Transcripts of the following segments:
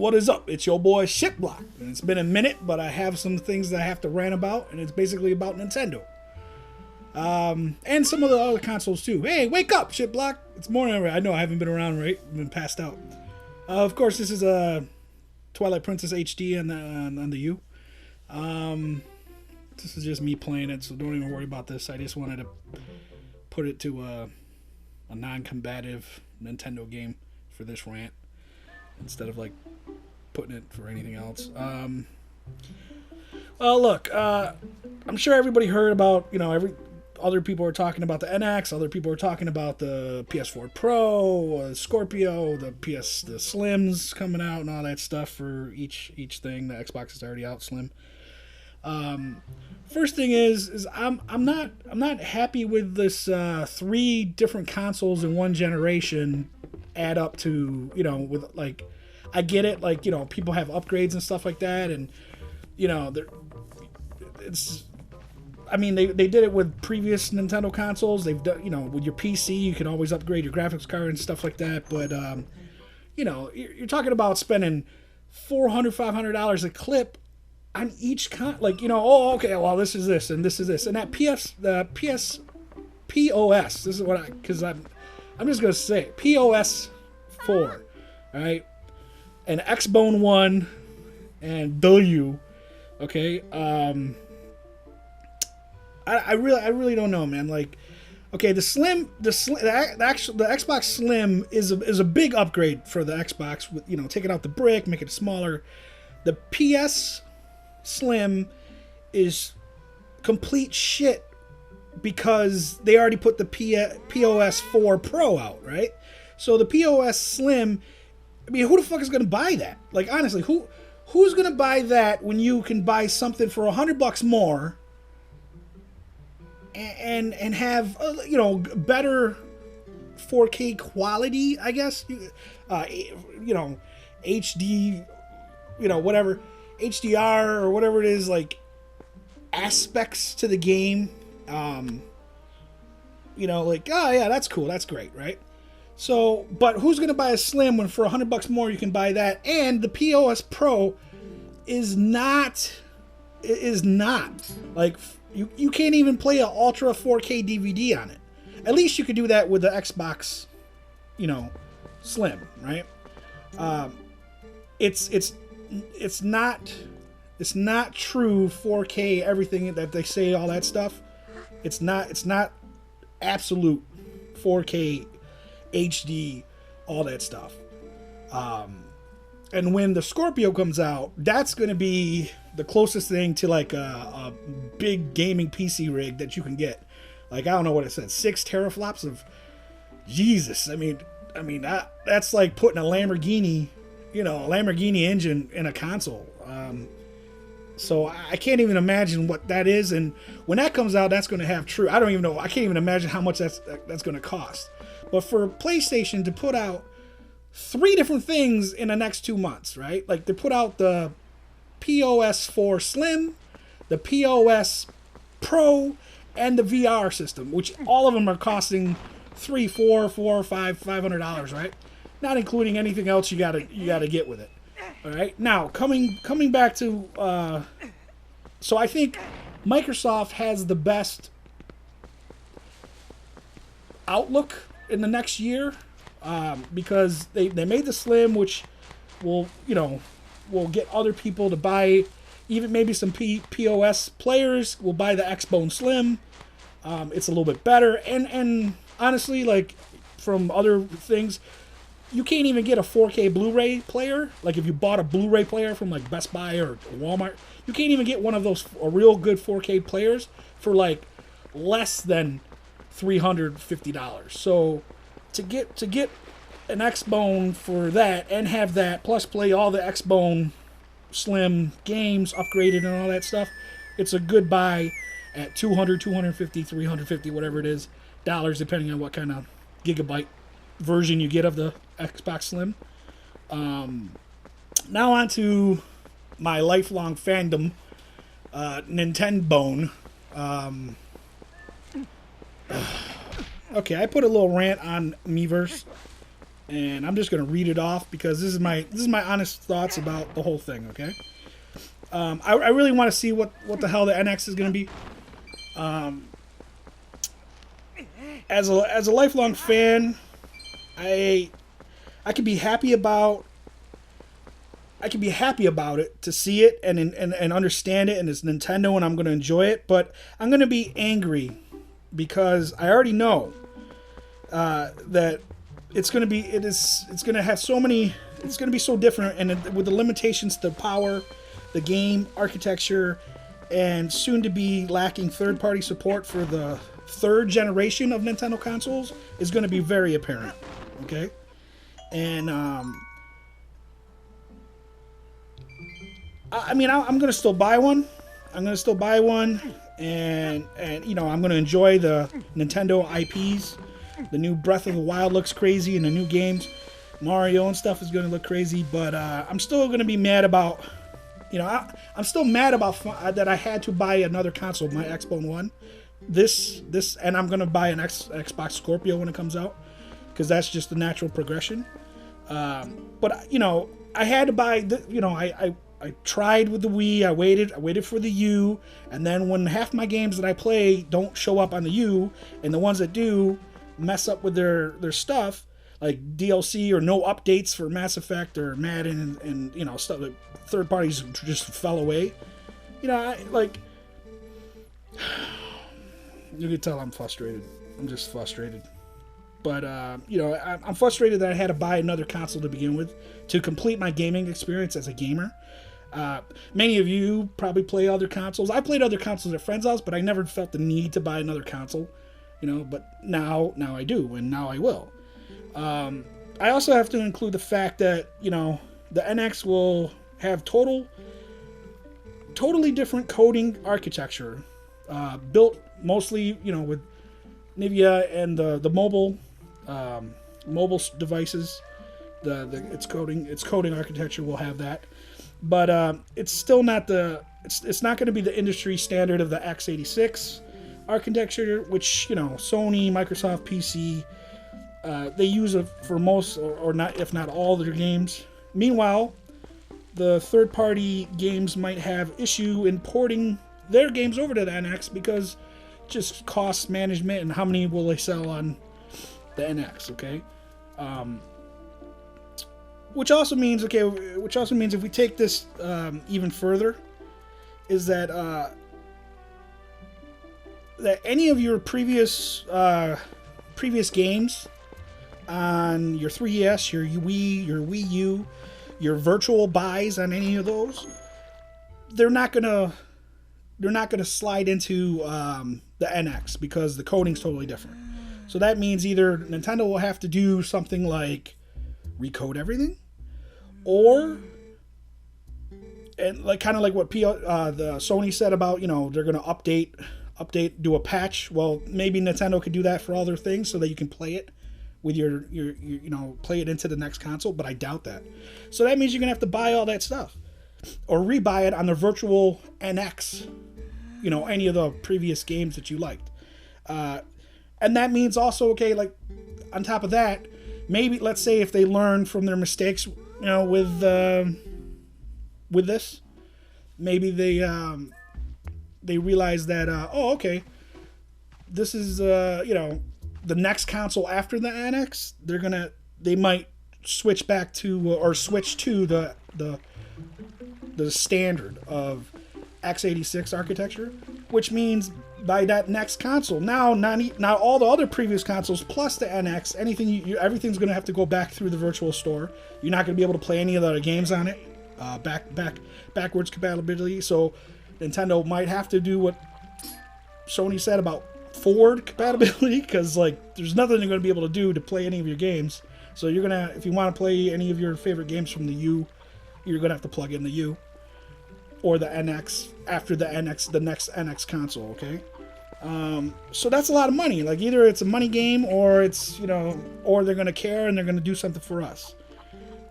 What is up? It's your boy SH-TBLOCK. And it's been a minute, but I have some things that I have to rant about, and it's basically about Nintendo. And some of the other consoles too. Hey, wake up, SH-TBLOCK. It's morning already. I know I haven't been around, right? I've been passed out. Of course, this is a Twilight Princess HD on the U. This is just me playing it, so don't even worry about this. I just wanted to put it to a non-combative Nintendo game for this rant instead of like putting it for anything else. Well, look, I'm sure everybody heard about, other people are talking about the NX, other people are talking about the PS4 Pro, Scorpio, the Slims coming out and all that stuff for each thing. The Xbox is already out Slim. First thing is I'm not happy with this 3 different consoles in one generation add up to, with like, I get it, like, people have upgrades and stuff like that, and they did it with previous Nintendo consoles. They've done, with your PC, you can always upgrade your graphics card and stuff like that. But, you're talking about spending $400, $500 a clip on each okay, well, this is this and this is this. And that POS, this is what I'm just going to say it, POS 4, all right? And Xbone 1 and W, okay? I really don't know, man. Like, okay, the Xbox Slim is a big upgrade for the Xbox with, taking out the brick, making it smaller. The PS Slim is complete shit because they already put the POS 4 Pro out, right? So the POS Slim, who the fuck is going to buy that? Like, honestly, who's going to buy that when you can buy something for $100 more and have better 4K quality, I guess, HD, whatever, HDR or whatever it is, like aspects to the game, like, oh yeah, that's cool, that's great, right? So, but who's gonna buy a Slim when for $100 more you can buy that? And the POS Pro is not like, you can't even play an Ultra 4K DVD on it. At least you could do that with the Xbox, Slim, right? It's not true 4K everything that they say, all that stuff. It's not absolute 4K HD, all that stuff. And when the Scorpio comes out, that's going to be the closest thing to like a big gaming PC rig that you can get. Like, I don't know what it said, 6 teraflops of Jesus. I mean that's like putting a Lamborghini, a Lamborghini engine in a console. So I can't even imagine what that is. And when that comes out, that's going to have I don't even know. I can't even imagine how much that's going to cost. But for PlayStation to put out 3 different things in the next 2 months, right? Like, they put out the POS 4 Slim, the POS Pro, and the VR system, which all of them are costing $500, right? Not including anything else you gotta get with it. All right. Now coming back to, so I think Microsoft has the best outlook in the next year, because they made the Slim, which will get other people to buy. Even maybe some POS players will buy the Xbone Slim. It's a little bit better, and honestly, like, from other things, you can't even get a 4K Blu-ray player. Like, if you bought a Blu-ray player from like Best Buy or Walmart, you can't even get one of those, a real good 4K players, for like less than $350. So to get an Xbone for that and have that plus play all the Xbone Slim games upgraded and all that stuff, it's a good buy at $200, $250, $350, whatever it is, dollars, depending on what kind of gigabyte version you get of the Xbox Slim. Now on to my lifelong fandom, Nintendo. Okay, I put a little rant on Miiverse. and I'm just gonna read it off because this is my honest thoughts about the whole thing. Okay, I really want to see what the hell the NX is gonna be. As a lifelong fan, I could be happy about. I can be happy about it to see it and understand it, and it's Nintendo, and I'm going to enjoy it. But I'm going to be angry because I already know that it's going to have so many. It's going to be so different, and with the limitations to power, the game architecture, and soon to be lacking third-party support for the third generation of Nintendo consoles is going to be very apparent. Okay, and I mean, I'm gonna still buy one. I'm gonna still buy one, and you know, I'm gonna enjoy the Nintendo IPs. The new Breath of the Wild looks crazy, and the new games, Mario and stuff, is gonna look crazy. But I'm still gonna be mad about, you know, I'm still mad about that I had to buy another console, my Xbox One. This, and I'm gonna buy an Xbox Scorpio when it comes out, because that's just the natural progression. But you know, I had to buy. You know, I tried with the Wii. I waited for the U, and then when half my games that I play don't show up on the U, and the ones that do mess up with their stuff, like DLC or no updates for Mass Effect or Madden, and you know, stuff that third parties just fell away. You know, you can tell I'm frustrated. I'm just frustrated. But, you know, I'm frustrated that I had to buy another console to begin with to complete my gaming experience as a gamer. Many of you probably play other consoles. I played other consoles at friends' house, but I never felt the need to buy another console. You know, but now I do, and now I will. I also have to include the fact that, you know, the NX will have totally different coding architecture, built mostly, you know, with Nvidia and the mobile devices. Its coding architecture will have that, but it's still not it's not going to be the industry standard of the x86 architecture, which, you know, Sony, Microsoft, PC, they use it for most or not, if not all, their games. Meanwhile, the third-party games might have issue importing their games over to the NX because just cost management and how many will they sell on the NX. Okay, which also means if we take this even further, is that any of your previous games on your 3DS, your Wii, your Wii U, your virtual buys on any of those, they're not gonna slide into the NX because the coding's totally different. So that means either Nintendo will have to do something like recode everything, or, and like kind of like what the Sony said about, you know, they're gonna update, do a patch. Well, maybe Nintendo could do that for all their things so that you can play it with your you know, play it into the next console, but I doubt that. So that means you're gonna have to buy all that stuff or rebuy it on the virtual NX, you know, any of the previous games that you liked. And that means also, okay, like on top of that, maybe let's say if they learn from their mistakes, you know, with this, maybe they realize that oh, okay, this is you know, the next console after the NX, they might switch back to or switch to the standard of x86 architecture, which means by that next console, now all the other previous consoles plus the NX, everything's going to have to go back through the virtual store. You're not going to be able to play any of the other games on it, backwards compatibility. So Nintendo might have to do what Sony said about forward compatibility, because like there's nothing they're going to be able to do to play any of your games. So you're gonna, if you want to play any of your favorite games from the U, you're gonna have to plug in the U or the NX after the next NX console. Okay, so that's a lot of money. Like either it's a money game or it's, you know, or they're gonna care and they're gonna do something for us.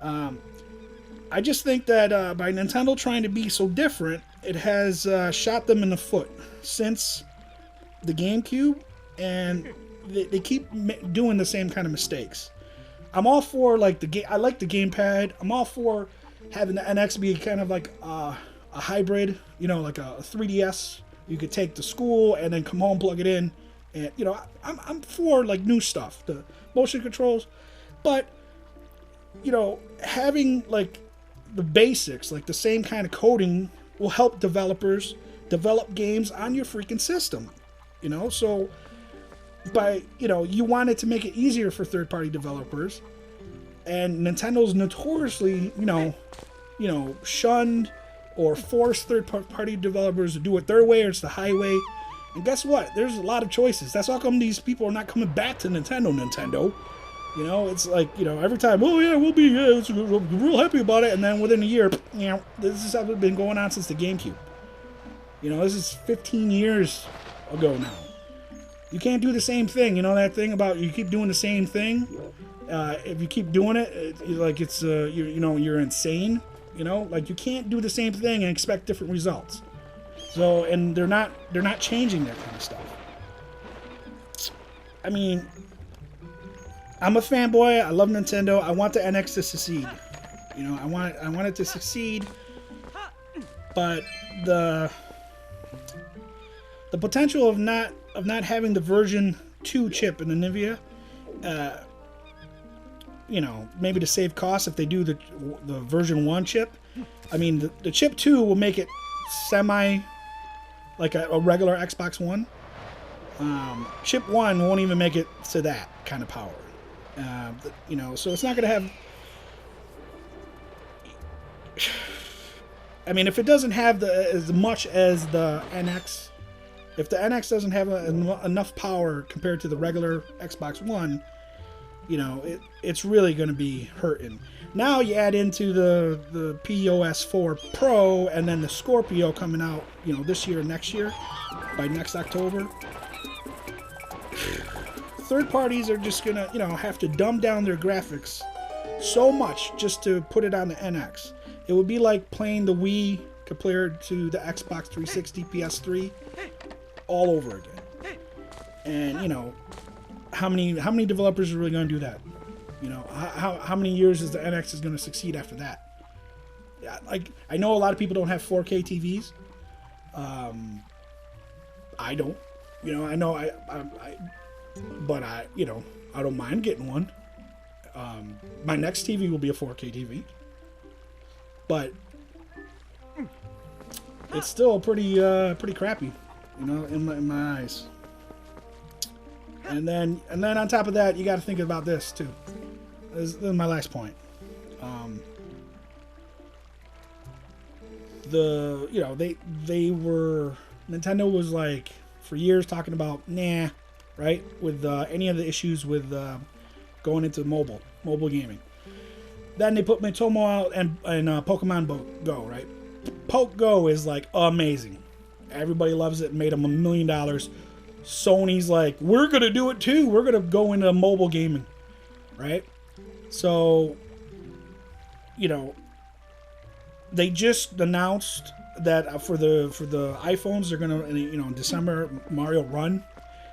I just think that by Nintendo trying to be so different, it has shot them in the foot since the GameCube, and they keep doing the same kind of mistakes. I'm all for like the game. I like the gamepad. I'm all for having the NX be kind of like a hybrid. You know, like a 3DS. You could take to school and then come home, plug it in, and you know, I'm for like new stuff, the motion controls, but you know, having like the basics, like the same kind of coding, will help developers develop games on your freaking system. You know, so by, you know, you wanted to make it easier for third-party developers, and Nintendo's notoriously, you know, shunned or forced third-party developers to do it their way or it's the highway. And guess what? There's a lot of choices. That's how come these people are not coming back to Nintendo. You know, it's like, you know, every time, oh yeah, we're real happy about it, and then within a year, you know, this is something that's been going on since the GameCube. You know, this is 15 years ago now. You can't do the same thing. You know that thing about you keep doing the same thing? If you keep doing it, like it's, you know, you're insane. You know, like you can't do the same thing and expect different results. So, and they're not changing that kind of stuff. I mean, I'm a fanboy. I love Nintendo. I want the NX to succeed. You know, I want it to succeed. But the potential of not having the version 2 chip in the NVIDIA, you know, maybe to save costs if they do the version 1 chip. I mean, the chip 2 will make it semi like a regular Xbox One. Chip 1 won't even make it to that kind of power. You know, so it's not going to have... I mean, if it doesn't have as much as the NX, if the NX doesn't have enough power compared to the regular Xbox One, you know, it's really going to be hurting. Now you add into the POS 4 Pro and then the Scorpio coming out, you know, this year and next year, by next October. Third parties are just going to, you know, have to dumb down their graphics so much just to put it on the NX. It would be like playing the Wii compared to the Xbox 360, PS3, all over again. And, you know, how many developers are really going to do that? You know, how many years is the NX is going to succeed after that? Yeah, like, I know a lot of people don't have 4K TVs. I don't. You know, I know but you know, I don't mind getting one. My next TV will be a 4K TV. But it's still pretty crappy, you know, in my eyes. And then on top of that, you got to think about this too. This is my last point. You know, Nintendo was like for years talking about right, with any of the issues with going into mobile gaming. Then they put Mitomo out and Pokemon Go, right? Poke Go is like amazing. Everybody loves it. Made them $1 million. Sony's like, we're gonna do it too. We're gonna go into mobile gaming, right? So, you know, they just announced that for the iPhones, they're gonna, you know, in December, Mario Run.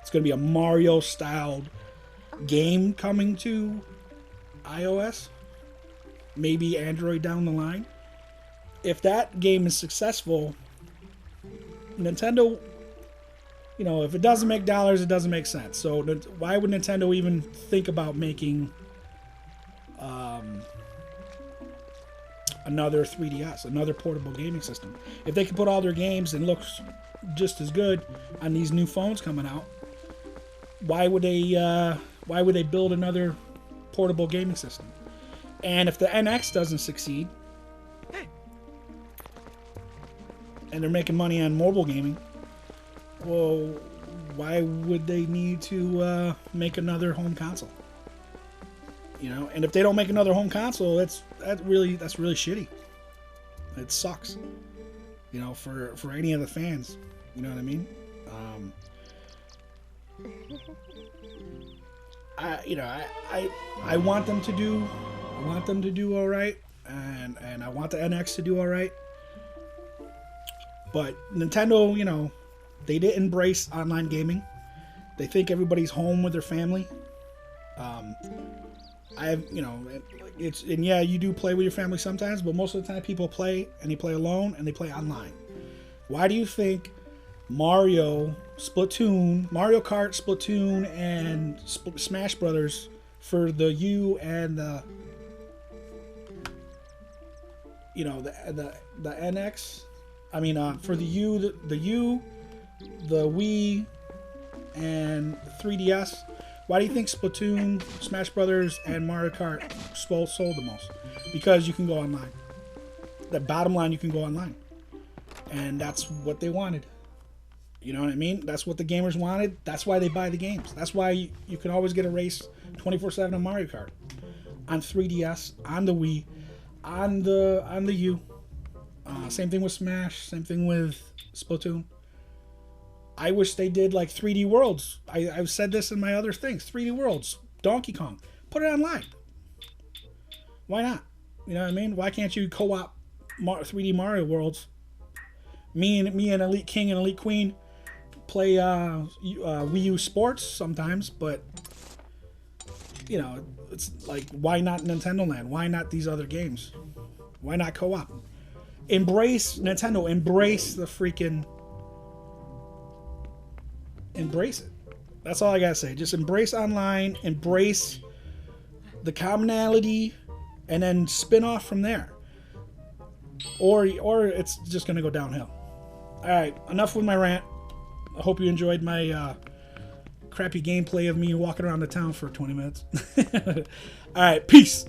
It's gonna be a Mario styled game coming to iOS. Maybe Android down the line. If that game is successful, Nintendo, you know, if it doesn't make dollars, it doesn't make sense. So why would Nintendo even think about making another 3DS, another portable gaming system? If they can put all their games and looks just as good on these new phones coming out, why would they build another portable gaming system? And if the NX doesn't succeed, and they're making money on mobile gaming, well, why would they need to make another home console? You know, and if they don't make another home console, that's really shitty. It sucks. You know, for any of the fans. You know what I mean? I want them to do all right, and I want the NX to do all right. But Nintendo, you know, they didn't embrace online gaming. They think everybody's home with their family. you know, it's, and yeah, you do play with your family sometimes, but most of the time people play, and they play alone, and they play online. Why do you think Mario Kart, Splatoon, and Smash Brothers for the U and the, you know, the NX, I mean, for the U, the Wii, and 3DS, why do you think Splatoon, Smash Brothers, and Mario Kart sold the most? Because you can go online. The bottom line, you can go online. And that's what they wanted. You know what I mean? That's what the gamers wanted. That's why they buy the games. That's why you can always get a race 24/7 on Mario Kart. On 3DS, on the Wii, on the U. Same thing with Smash, same thing with Splatoon. I wish they did like 3D Worlds. I've said this in my other things. 3D Worlds, Donkey Kong. Put it online. Why not? You know what I mean? Why can't you co-op 3D Mario Worlds? Me and Elite King and Elite Queen play Wii U Sports sometimes, but you know, it's like, why not Nintendo Land? Why not these other games? Why not co-op? Embrace Nintendo. Embrace the freaking... Embrace it. That's all I gotta say. Just embrace online, embrace the commonality, and then spin off from there. Or it's just gonna go downhill. Alright, enough with my rant. I hope you enjoyed my crappy gameplay of me walking around the town for 20 minutes. Alright, peace!